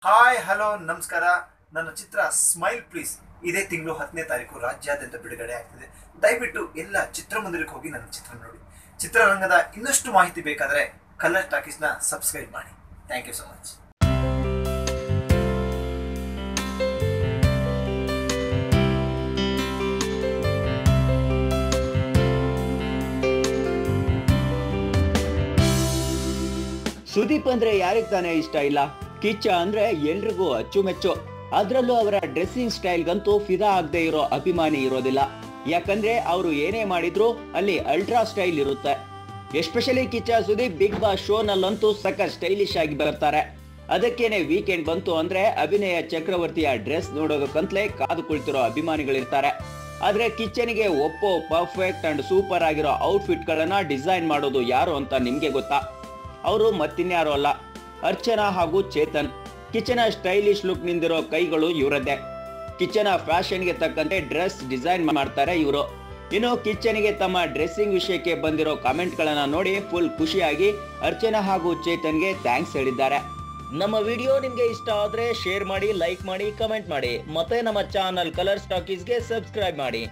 Hi hello ನಮಸ್ಕಾರ. ನನ್ನ ಚಿತ್ರ smile please ಇದೇ ತಿಂಗಳು 10ನೇ ತಾರೀಕು ರಾಜ್ಯಾದ್ಯಂತ ಬಿಡುಗಡೆ ಆಗ್ತಿದೆ. ದಯವಿಟ್ಟು ಎಲ್ಲ ಚಿತ್ರಮಂದಿರಕ್ಕೆ ಹೋಗಿ ನನ್ನ ಚಿತ್ರ ನೋಡಿ. ಚಿತ್ರರಂಗದ ಇನ್ನಷ್ಟು ಮಾಹಿತಿ ಬೇಕಾದರೆ ಕಲರ್ ಟಾಕೀಸ್ನ ಸಬ್ಸ್ಕ್ರೈಬ್ ಮಾಡಿ. Thank you so much. Sudeep ಅಂದ್ರೆ ಯಾರಿಗೆ ತಾನೇ ಇಷ್ಟ ಇಲ್ಲ. ಕಿಚ್ಚ ಅಂದ್ರೆ ಎಲ್ರಿಗೂ ಅಚ್ಚುಮೆಚ್ಚು. ಅದ್ರಲ್ಲೂ ಅವರ ಡ್ರೆಸ್ಸಿಂಗ್ ಸ್ಟೈಲ್ಗಂತೂ ಫಿದಾ ಆಗದೆ ಇರೋ ಅಭಿಮಾನಿ ಇರೋದಿಲ್ಲ. ಯಾಕಂದ್ರೆ ಅವರು ಏನೇ ಮಾಡಿದ್ರು ಅಲ್ಲಿ ಅಲ್ಟ್ರಾ ಸ್ಟೈಲ್ ಇರುತ್ತೆ. Especially Kichcha Sudeep Bigg Boss show ನಲ್ಲಂತೂ ಸಖತ್ ಸ್ಟೈಲಿಶ್ ಆಗಿ ಬರ್ತಾರೆ. ಅದಕ್ಕೇನೆ ವೀಕೆಂಡ್ ಬಂತು ಅಂದ್ರೆ ಅಭಿನಯ ಚಕ್ರವರ್ತಿಯ ಡ್ರೆಸ್ ನೋಡೋದಕ್ಕಂತಲೇ ಕಾದು ಕುಳಿತಿರೋ ಅಭಿಮಾನಿಗಳಿರ್ತಾರೆ. ಆದ್ರೆ ಕಿಚ್ಚನಿಗೆ ಒಪ್ಪೋ ಪರ್ಫೆಕ್ಟ್ ಅಂಡ್ ಸೂಪರ್ ಆಗಿರೋ ಔಟ್ಫಿಟ್ ಗಳನ್ನ ಡಿಸೈನ್ ಮಾಡೋದು ಯಾರು ಅಂತ ನಿಮ್ಗೆ ಗೊತ್ತಾ? ಅವರು ಮತ್ತಿನ್ಯಾರು ಅಲ್ಲ, ಅರ್ಚನಾ ಹಾಗೂ ಚೇತನ್. ಕಿಚ್ಚನ ಸ್ಟೈಲಿಶ್ ಲುಕ್ ನಿಂದಿರೋ ಕೈಗಳು ಇವರದ್ದೇ. ಕಿಚ್ಚನ ಫ್ಯಾಷನ್ಗೆ ತಕ್ಕಂತೆ ಡ್ರೆಸ್ ಡಿಸೈನ್ ಮಾಡ್ತಾರೆ ಇವರು. ಇನ್ನು ಕಿಚ್ಚನಿಗೆ ತಮ್ಮ ಡ್ರೆಸ್ಸಿಂಗ್ ವಿಷಯಕ್ಕೆ ಬಂದಿರೋ ಕಾಮೆಂಟ್ ಗಳನ್ನ ನೋಡಿ ಫುಲ್ ಖುಷಿಯಾಗಿ ಅರ್ಚನಾ ಹಾಗೂ ಚೇತನ್ಗೆ ಥ್ಯಾಂಕ್ಸ್ ಹೇಳಿದ್ದಾರೆ. ನಮ್ಮ ವಿಡಿಯೋ ನಿಮ್ಗೆ ಇಷ್ಟ ಆದ್ರೆ ಶೇರ್ ಮಾಡಿ, ಲೈಕ್ ಮಾಡಿ, ಕಮೆಂಟ್ ಮಾಡಿ, ಮತ್ತೆ ನಮ್ಮ ಚಾನಲ್ ಕಲರ್ಸ್ ಟಾಕೀಸ್ಗೆ ಸಬ್ಸ್ಕ್ರೈಬ್ ಮಾಡಿ.